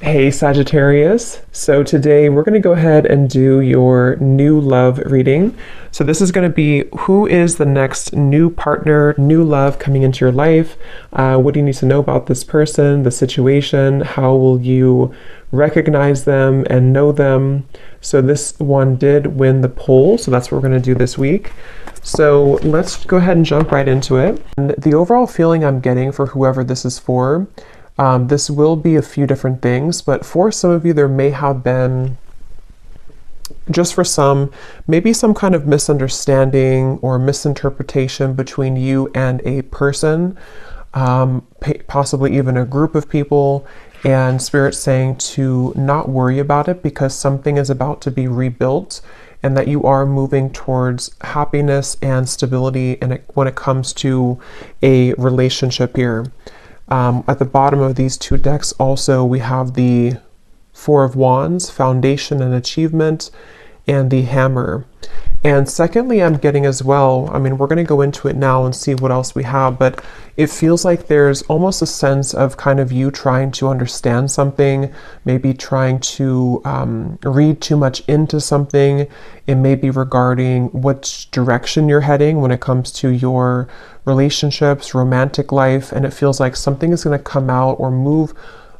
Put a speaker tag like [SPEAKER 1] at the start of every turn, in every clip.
[SPEAKER 1] Hey Sagittarius. So today we're going to go ahead and do your new love reading. So this is going to be who is the next new partner, new love coming into your life. What do you need to know about this person, the situation? How will you recognize them and know them? So this one did win the poll. So that's what we're going to do this week. So let's go ahead and jump right into it. And the overall feeling I'm getting for whoever this is for, this will be a few different things, but for some of you, there may have been, just for some, maybe some kind of misunderstanding or misinterpretation between you and a person, possibly even a group of people, and Spirit saying to not worry about it because something is about to be rebuilt and that you are moving towards happiness and stability when it comes to a relationship here. At the bottom of these two decks also we have the Four of Wands, Foundation and Achievement, and the Hammer. And secondly, I'm getting as well, I mean, we're going to go into it now and see what else we have, but it feels like there's almost a sense of kind of you trying to understand something, maybe trying to read too much into something. It may be regarding which direction you're heading when it comes to your relationships, romantic life, and it feels like something is going to come out or move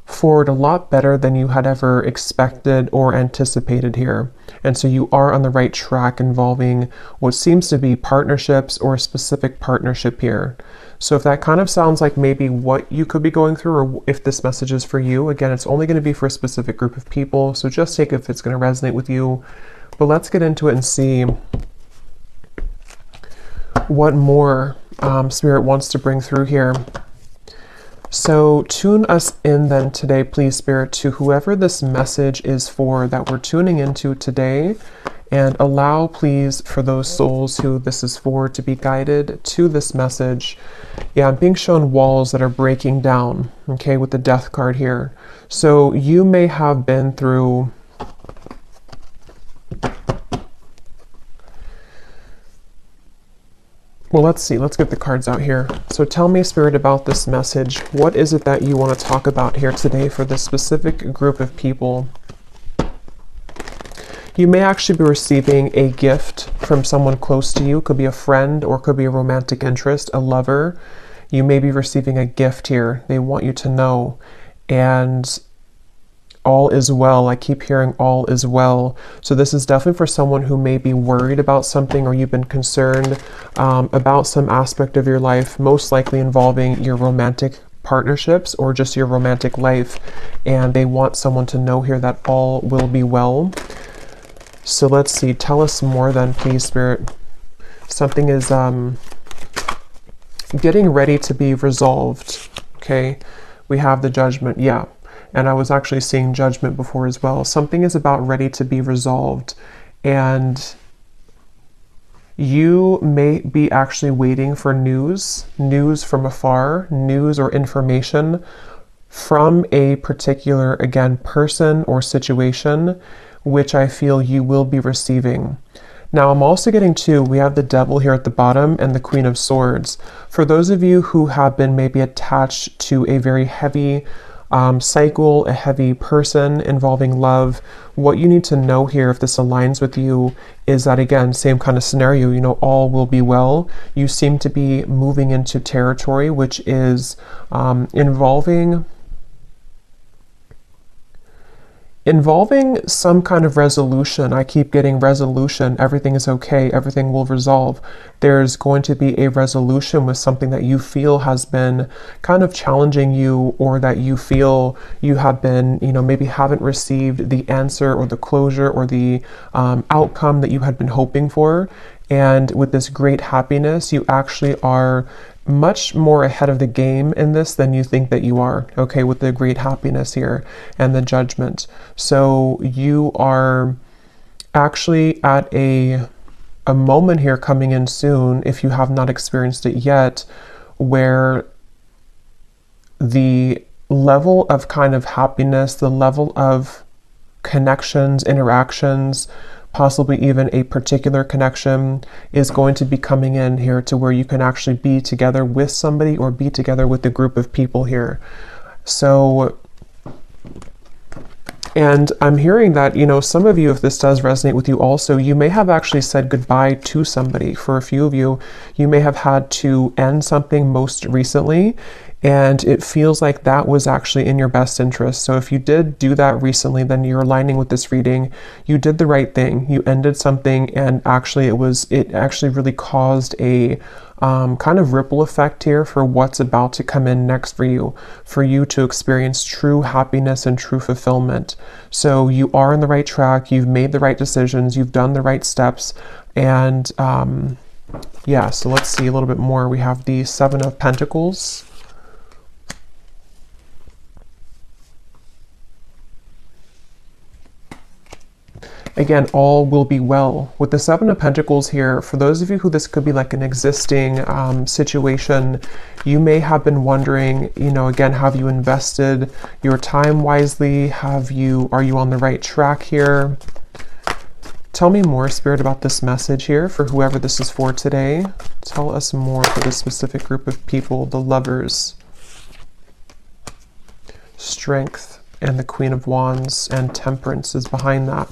[SPEAKER 1] forward a lot better than you had ever expected or anticipated here. And so you are on the right track involving what seems to be partnerships or a specific partnership here. So if that kind of sounds like maybe what you could be going through, or if this message is for you, again, it's only going to be for a specific group of people. So just take it if it's going to resonate with you. But let's get into it and see what more Spirit wants to bring through here. So tune us in then today, please, Spirit, to whoever this message is for that we're tuning into today, and allow, please, for those souls who this is for to be guided to this message. Yeah, I'm being shown walls that are breaking down, okay, with the Death card here. So you may have been through well, let's see. Let's get the cards out here. So tell me, Spirit, about this message. What is it that you want to talk about here today for this specific group of people? You may actually be receiving a gift from someone close to you. It could be a friend or it could be a romantic interest, a lover. You may be receiving a gift here. They want you to know. And all is well. I keep hearing all is well. So this is definitely for someone who may be worried about something, or you've been concerned about some aspect of your life, most likely involving your romantic partnerships or just your romantic life. And they want someone to know here that all will be well. So let's see. Tell us more then, please, Spirit. Something is getting ready to be resolved. Okay. We have the Judgment. Yeah. And I was actually seeing Judgment before as well. Something is about ready to be resolved. And you may be actually waiting for news from afar, news or information from a particular, again, person or situation, which I feel you will be receiving. Now, I'm also getting we have the Devil here at the bottom and the Queen of Swords. For those of you who have been maybe attached to a very heavy cycle, a heavy person involving love, what you need to know here, if this aligns with you, is that, again, same kind of scenario, you know, all will be well. You seem to be moving into territory which is involving some kind of resolution. I keep getting resolution. Everything is okay. Everything will resolve. There's going to be a resolution with something that you feel has been kind of challenging you, or that you feel you have been, you know, maybe haven't received the answer or the closure or the outcome that you had been hoping for. And with this great happiness, you actually are much more ahead of the game in this than you think that you are, okay, with the great happiness here and the Judgment. So you are actually at a moment here coming in soon, if you have not experienced it yet, where the level of kind of happiness, the level of connections, interactions, possibly even a particular connection, is going to be coming in here to where you can actually be together with somebody or be together with a group of people here. So And I'm hearing that, you know, some of you, if this does resonate with you also, you may have actually said goodbye to somebody. For a few of you, you may have had to end something most recently, and it feels like that was actually in your best interest. So if you did do that recently, then you're aligning with this reading. You did the right thing. You ended something, and actually it actually really caused a kind of ripple effect here for what's about to come in next for you to experience true happiness and true fulfillment. So you are on the right track. You've made the right decisions. You've done the right steps. And yeah, so let's see a little bit more. We have the Seven of Pentacles. Again, all will be well. With the Seven of Pentacles here, for those of you who this could be like an existing situation, you may have been wondering, you know, again, have you invested your time wisely? Are you on the right track here? Tell me more, Spirit, about this message here for whoever this is for today. Tell us more for this specific group of people, the Lovers, Strength, and the Queen of Wands, and Temperance is behind that.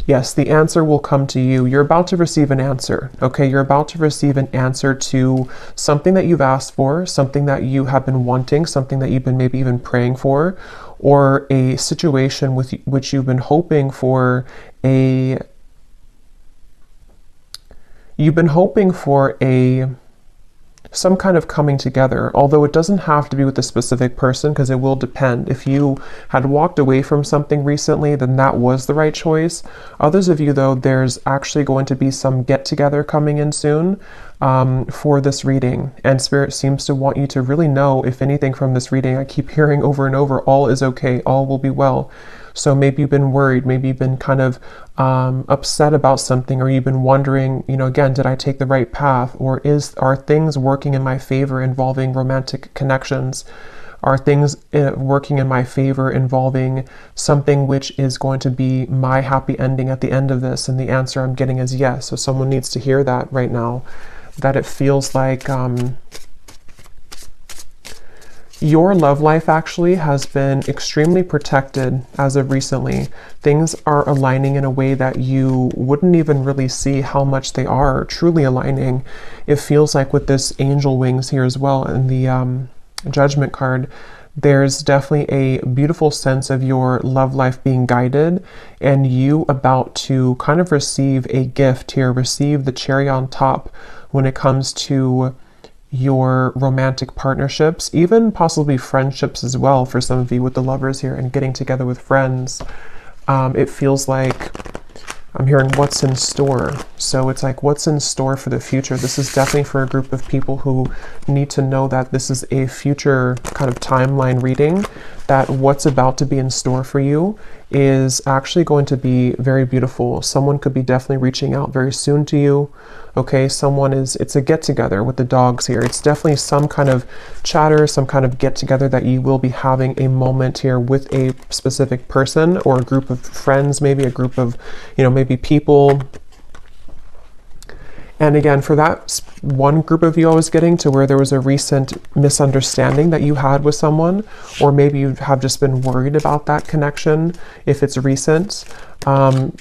[SPEAKER 1] Yes, the answer will come to you. You're about to receive an answer, okay? You're about to receive an answer to something that you've asked for, something that you have been wanting, something that you've been maybe even praying for, or a situation with which you've been hoping for some kind of coming together, although it doesn't have to be with a specific person, because it will depend. If you had walked away from something recently, then that was the right choice. Others of you, though, there's actually going to be some get-together coming in soon for this reading. And Spirit seems to want you to really know, if anything from this reading, I keep hearing over and over, all is okay, all will be well. So maybe you've been worried, maybe you've been kind of upset about something, or you've been wondering, you know, again, did I take the right path? Or are things working in my favor involving romantic connections? Are things working in my favor involving something which is going to be my happy ending at the end of this? And the answer I'm getting is yes. So someone needs to hear that right now, that it feels like your love life actually has been extremely protected as of recently. Things are aligning in a way that you wouldn't even really see how much they are truly aligning. It feels like with this angel wings here as well in the Judgment card, there's definitely a beautiful sense of your love life being guided, and you about to kind of receive a gift here, receive the cherry on top when it comes to your romantic partnerships, even possibly friendships as well for some of you with the Lovers here and getting together with friends. It feels like I'm hearing what's in store. So it's like what's in store for the future. This is definitely for a group of people who need to know that this is a future kind of timeline reading, that what's about to be in store for you is actually going to be very beautiful. Someone could be definitely reaching out very soon to you. Okay, it's a get-together with the dogs here. It's definitely some kind of chatter, some kind of get-together that you will be having a moment here with a specific person or a group of friends, maybe a group of, you know, maybe people. And again, for that one group of you I was getting to where there was a recent misunderstanding that you had with someone, or maybe you have just been worried about that connection, if it's recent,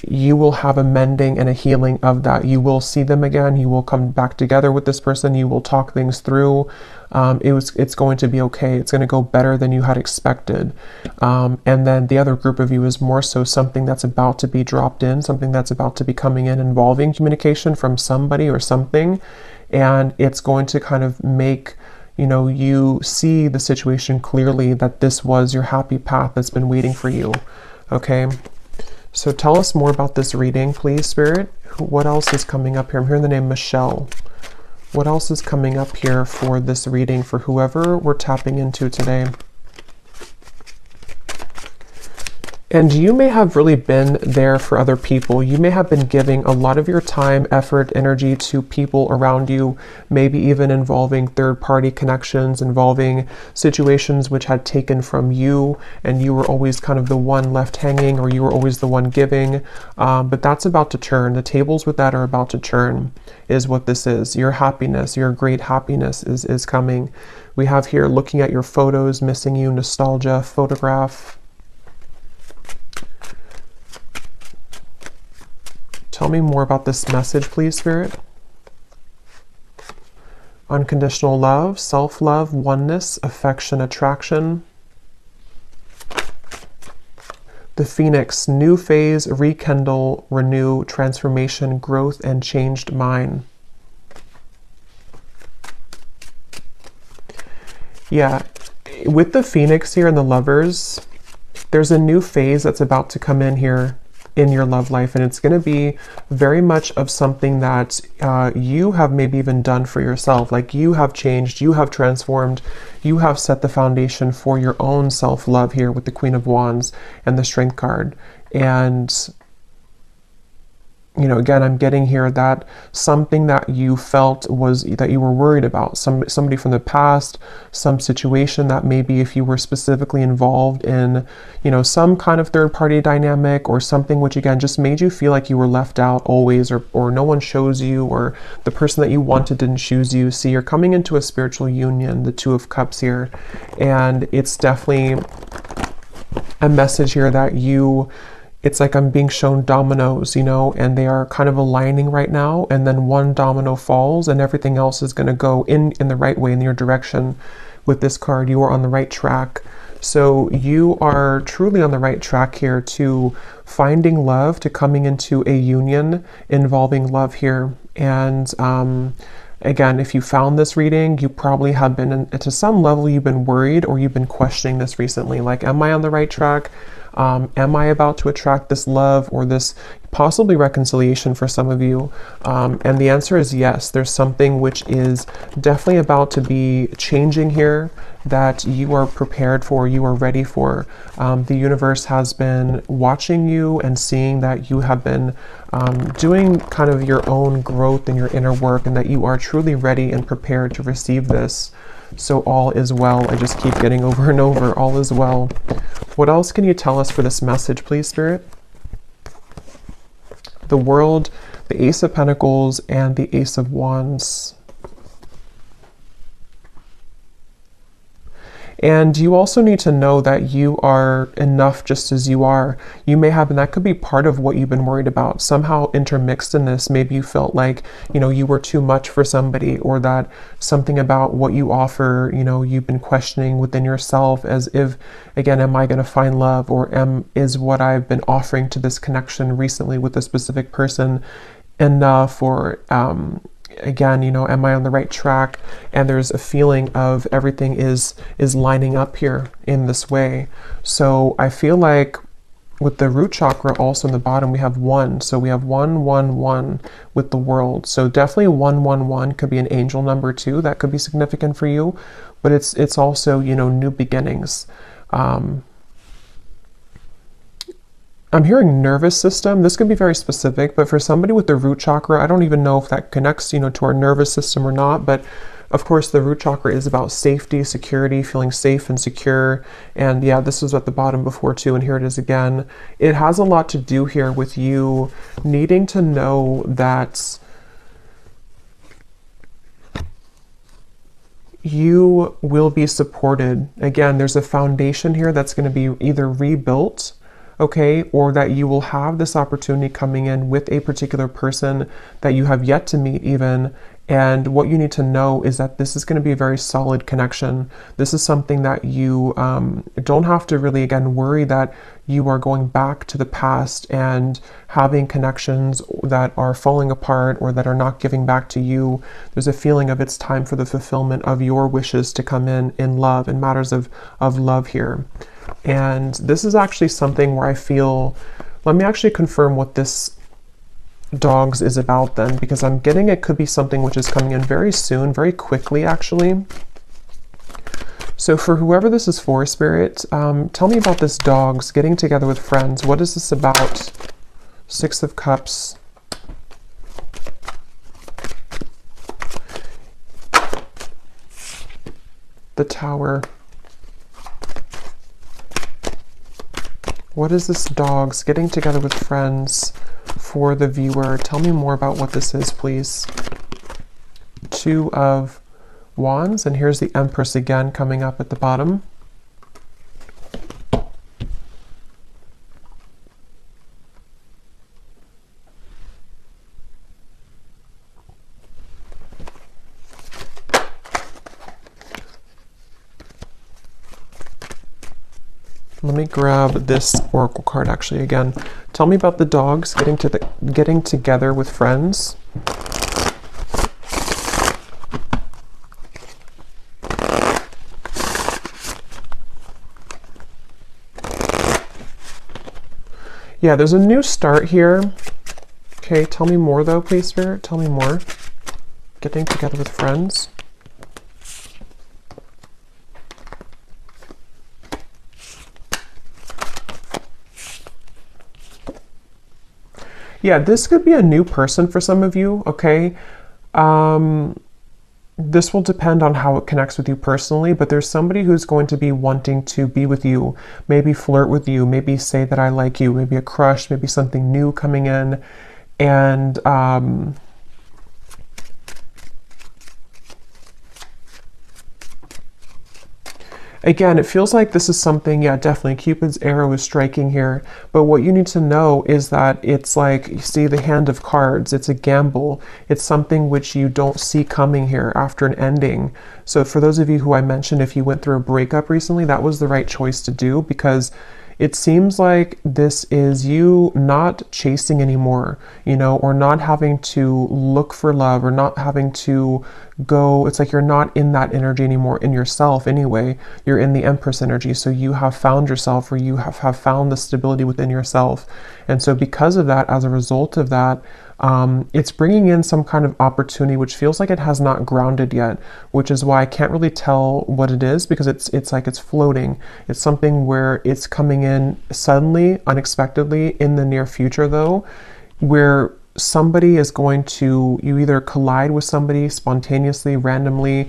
[SPEAKER 1] you will have a mending and a healing of that. You will see them again. You will come back together with this person. You will talk things through. It's going to be okay. It's going to go better than you had expected. And then the other group of you is more so something that's about to be dropped in, something that's about to be coming in involving communication from somebody or something. And it's going to kind of make, you know, you see the situation clearly, that this was your happy path that's been waiting for you. Okay. So tell us more about this reading, please, Spirit. What else is coming up here? I'm hearing the name Michelle. What else is coming up here for this reading for whoever we're tapping into today? And you may have really been there for other people. You may have been giving a lot of your time, effort, energy to people around you, maybe even involving third-party connections, involving situations which had taken from you, and you were always kind of the one left hanging, or you were always the one giving. But that's about to turn. The tables with that are about to turn, is what this is. Your happiness, your great happiness is coming. We have here looking at your photos, missing you, nostalgia, photograph. Tell me more about this message, please, Spirit. Unconditional love, self-love, oneness, affection, attraction. The Phoenix, new phase, rekindle, renew, transformation, growth, and changed mind. Yeah, with the Phoenix here and the Lovers, there's a new phase that's about to come in here in your love life, and it's going to be very much of something that you have maybe even done for yourself. Like, you have changed, you have transformed, you have set the foundation for your own self-love here with the Queen of Wands and the Strength card. And you know, again, I'm getting here that something that you felt was that you were worried about, somebody from the past, some situation that maybe if you were specifically involved in, you know, some kind of third-party dynamic or something which again just made you feel like you were left out always, or no one chose you, or the person that you wanted didn't choose you. See, you're coming into a spiritual union, the Two of Cups here, and it's definitely a message here that it's like I'm being shown dominoes, you know, and they are kind of aligning right now, and then one domino falls and everything else is going to go in the right way, in your direction. With this card, you are on the right track. So you are truly on the right track here to finding love, to coming into a union involving love here. And again, if you found this reading, you probably have been, to some level, you've been worried or you've been questioning this recently. Like, am I on the right track? Am I about to attract this love or this possibly reconciliation for some of you? And the answer is yes. There's something which is definitely about to be changing here that you are prepared for, you are ready for. The universe has been watching you and seeing that you have been doing kind of your own growth and your inner work, and that you are truly ready and prepared to receive this. So all is well. I just keep getting over and over, all is well. What else can you tell us for this message, please, Spirit? The World, the Ace of Pentacles, and the Ace of Wands. And you also need to know that you are enough just as you are. You may have, and that could be part of what you've been worried about, somehow intermixed in this. Maybe you felt like, you know, you were too much for somebody, or that something about what you offer, you know, you've been questioning within yourself, as if, again, am I going to find love, or is what I've been offering to this connection recently with a specific person enough, or again, you know, am I on the right track? And there's a feeling of everything is lining up here in this way. So I feel like with the root chakra also in the bottom, we have 1. So we have 1, 1, 1 with the World. So definitely 1, 1, 1 could be an angel number too. That could be significant for you. But it's also, you know, new beginnings. I'm hearing nervous system. This could be very specific, but for somebody with the root chakra, I don't even know if that connects, you know, to our nervous system or not. But of course, the root chakra is about safety, security, feeling safe and secure. And yeah, this was at the bottom before too, and here it is again. It has a lot to do here with you needing to know that you will be supported. Again, there's a foundation here that's going to be either rebuilt, okay, or that you will have this opportunity coming in with a particular person that you have yet to meet even. And what you need to know is that this is going to be a very solid connection. This is something that you don't have to really, again, worry that you are going back to the past and having connections that are falling apart or that are not giving back to you. There's a feeling of it's time for the fulfillment of your wishes to come in love, in matters of love here. And this is actually something where I feel, let me actually confirm what this dogs is about then, because I'm getting it could be something which is coming in very soon, very quickly actually. So for whoever this is for, Spirit, tell me about this dogs getting together with friends. What is this about? Six of Cups. The Tower. What is this dogs getting together with friends for the viewer? Tell me more about what this is, please. Two of Wands, and here's the Empress again coming up at the bottom. Let me grab this oracle card actually again. Tell me about the dogs getting together with friends. Yeah, there's a new start here. Okay, tell me more though, please, Spirit. Tell me more. Getting together with friends. Yeah, this could be a new person for some of you, okay? This will depend on how it connects with you personally, but there's somebody who's going to be wanting to be with you, maybe flirt with you, maybe say that I like you, maybe a crush, maybe something new coming in. And again, it feels like this is something, yeah, definitely Cupid's arrow is striking here. But what you need to know is that it's like, you see the hand of cards, it's a gamble. It's something which you don't see coming here after an ending. So for those of you who I mentioned, if you went through a breakup recently, that was the right choice to do, because it seems like this is you not chasing anymore, you know, or not having to look for love, or not having to go. It's like you're not in that energy anymore in yourself anyway. You're in the Empress energy. So you have found yourself, or you have found the stability within yourself. And so because of that, as a result of that, it's bringing in some kind of opportunity which feels like it has not grounded yet, which is why I can't really tell what it is, because it's like it's floating. It's something where it's coming in suddenly, unexpectedly in the near future though, where somebody is going to, you either collide with somebody spontaneously, randomly,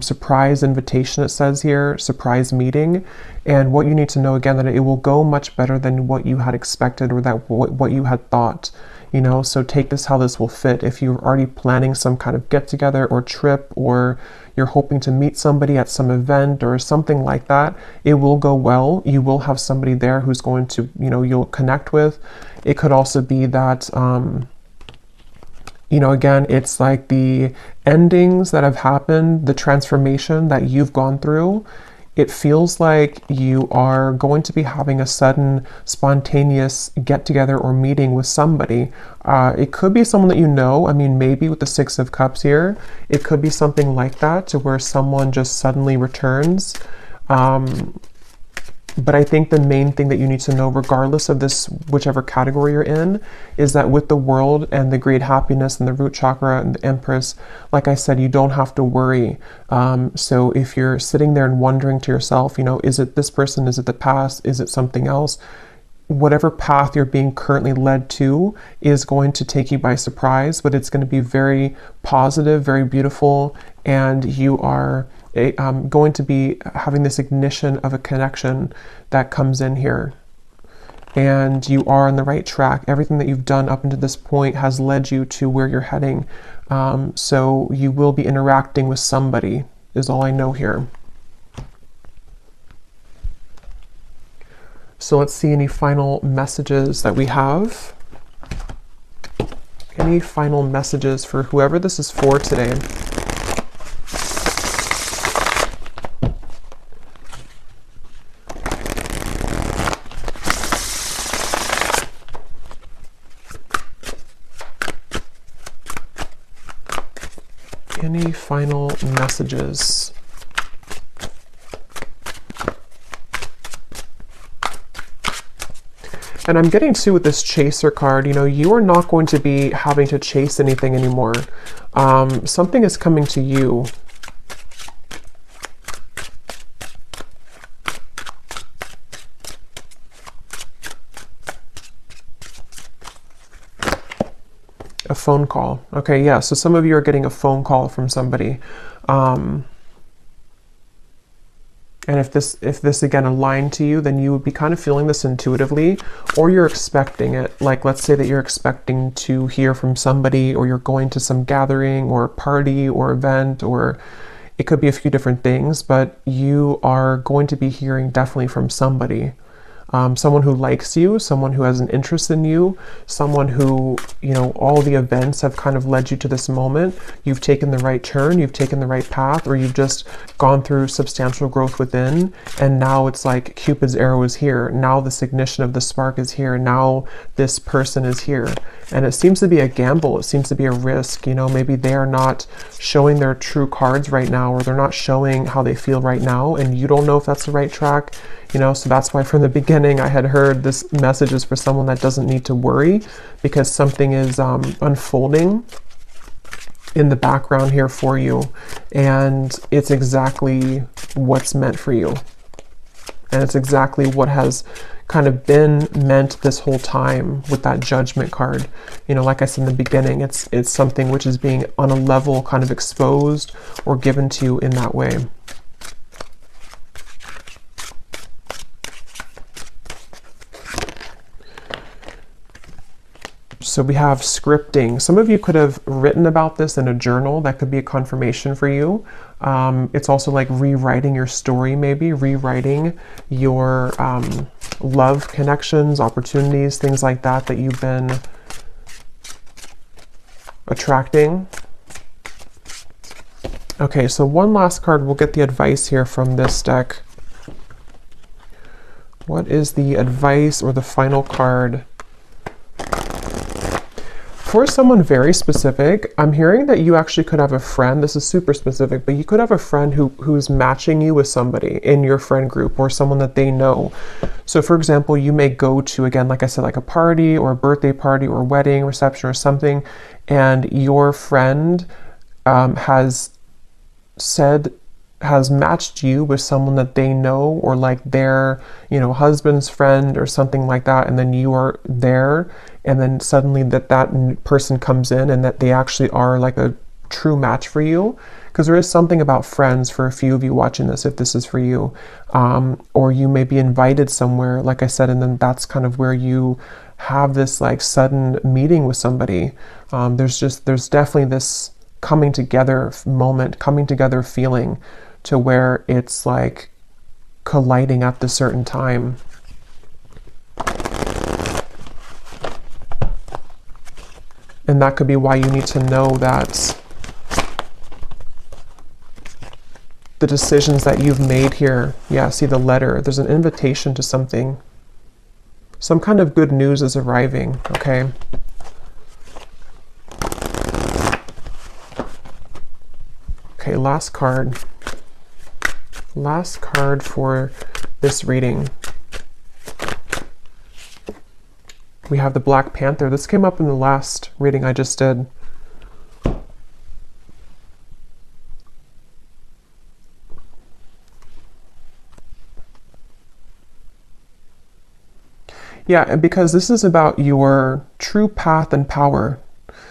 [SPEAKER 1] surprise invitation, it says here, surprise meeting. And what you need to know again, that it will go much better than what you had expected, or that what you had thought. You know, so take this how this will fit. If you're already planning some kind of get together or trip, or you're hoping to meet somebody at some event or something like that, it will go well. You will have somebody there who's going to, you know, you'll connect with. It could also be that, you know, again, it's like the endings that have happened, the transformation that you've gone through. It feels like you are going to be having a sudden spontaneous get together or meeting with somebody. It could be someone that you know. I mean, maybe with the Six of Cups here, it could be something like that, to where someone just suddenly returns. But I think the main thing that you need to know, regardless of this, whichever category you're in, is that with the World and the great happiness and the root chakra and the Empress, like I said, you don't have to worry. So if you're sitting there and wondering to yourself, you know, is it this person? Is it the past? Is it something else? Whatever path you're being currently led to is going to take you by surprise, but it's going to be very positive, very beautiful, and you are going to be having this ignition of a connection that comes in here. And you are on the right track. Everything that you've done up until this point has led you to where you're heading. So you will be interacting with somebody, is all I know here. So let's see any final messages that we have. Any final messages for whoever this is for today? Any final messages? And I'm getting too with this chaser card, you know, you are not going to be having to chase anything anymore. Something is coming to you. A phone call. Okay, yeah. So some of you are getting a phone call from somebody. And if this again aligned to you, then you would be kind of feeling this intuitively, or you're expecting it. Like, let's say that you're expecting to hear from somebody, or you're going to some gathering or party or event, or it could be a few different things, but you are going to be hearing definitely from somebody. Someone who likes you, someone who has an interest in you, someone who, you know, all the events have kind of led you to this moment. You've taken the right turn, you've taken the right path, or you've just gone through substantial growth within, and now it's like Cupid's arrow is here. Now this ignition of the spark is here. Now this person is here. And it seems to be a gamble. It seems to be a risk. You know, maybe they are not showing their true cards right now, or they're not showing how they feel right now, and you don't know if that's the right track. You know, so that's why from the beginning I had heard this message is for someone that doesn't need to worry, because something is unfolding in the background here for you, and it's exactly what's meant for you, and it's exactly what has kind of been meant this whole time with that Judgment card. You know, like I said in the beginning, it's something which is being on a level kind of exposed or given to you in that way. So we have scripting. Some of you could have written about this in a journal. That could be a confirmation for you. It's also like rewriting your story, maybe rewriting your love connections, opportunities, things like that that you've been attracting. Okay, so one last card. We'll get the advice here from this deck. What is the advice or the final card? For someone very specific, I'm hearing that you actually could have a friend. This is super specific, but you could have a friend who's matching you with somebody in your friend group, or someone that they know. So for example, you may go to, again, like I said, like a party or a birthday party or a wedding reception or something, and your friend has matched you with someone that they know, or like their, you know, husband's friend or something like that, and then you are there, and then suddenly that person comes in and that they actually are like a true match for you. Because there is something about friends for a few of you watching this, if this is for you, or you may be invited somewhere, like I said, and then that's kind of where you have this like sudden meeting with somebody. There's definitely this coming together moment, coming together feeling, to where it's like colliding at the certain time. And that could be why you need to know that the decisions that you've made here, yeah, see the letter, there's an invitation to something. Some kind of good news is arriving, okay? Okay, last card. Last card for this reading. We have the Black Panther. This came up in the last reading I just did. Yeah, and because this is about your true path and power.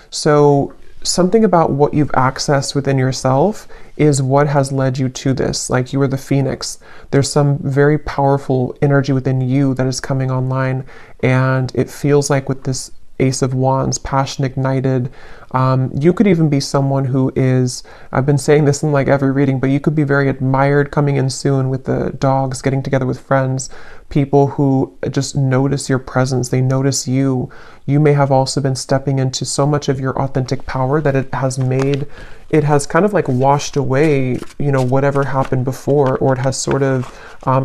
[SPEAKER 1] So something about what you've accessed within yourself is what has led you to this. Like, you are the phoenix. There's some very powerful energy within you that is coming online, and it feels like with this Ace of Wands, passion ignited. You could even be someone who is, I've been saying this in like every reading, but you could be very admired coming in soon with the dogs, getting together with friends, people who just notice your presence. They notice you. You may have also been stepping into so much of your authentic power that it has kind of like washed away, you know, whatever happened before, or it has sort of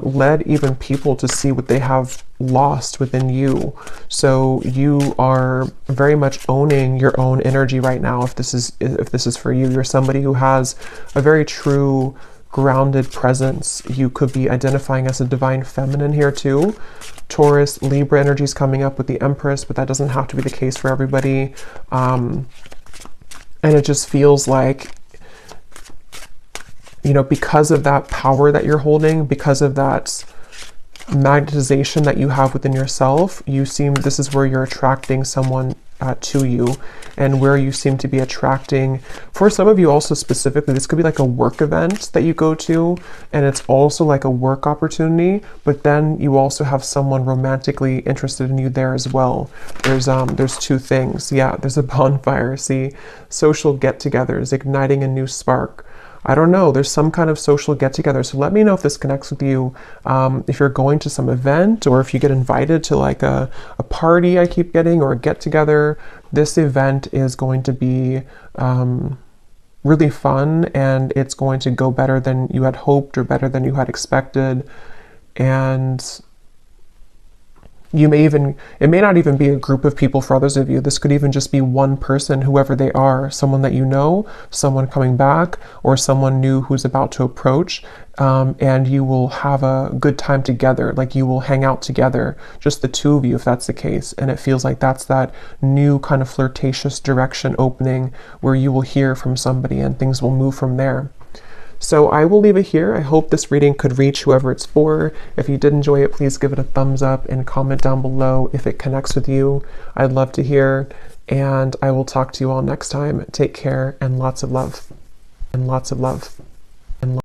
[SPEAKER 1] led even people to see what they have lost within you. So you are very much owning your own energy right now. If this is for you, you're somebody who has a very true grounded presence. You could be identifying as a divine feminine here too. Taurus, Libra energy is coming up with the Empress, but that doesn't have to be the case for everybody. And it just feels like, you know, because of that power that you're holding, because of that magnetization that you have within yourself, this is where you're attracting someone to you, and where you seem to be attracting. For some of you also specifically, this could be like a work event that you go to, and it's also like a work opportunity, but then you also have someone romantically interested in you there as well. There's two things. Yeah, there's a bonfire. See, social get-togethers, igniting a new spark. I don't know, there's some kind of social get-together. So let me know if this connects with you. If you're going to some event, or if you get invited to like a party I keep getting, or a get-together, this event is going to be really fun, and it's going to go better than you had hoped or better than you had expected. And it may not even be a group of people for others of you. This could even just be one person, whoever they are, someone that you know, someone coming back, or someone new who's about to approach, and you will have a good time together. Like, you will hang out together, just the two of you, if that's the case. And it feels like that's that new kind of flirtatious direction opening, where you will hear from somebody and things will move from there. So I will leave it here. I hope this reading could reach whoever it's for. If you did enjoy it, please give it a thumbs up and comment down below if it connects with you. I'd love to hear, and I will talk to you all next time. Take care, and lots of love. And lots of love.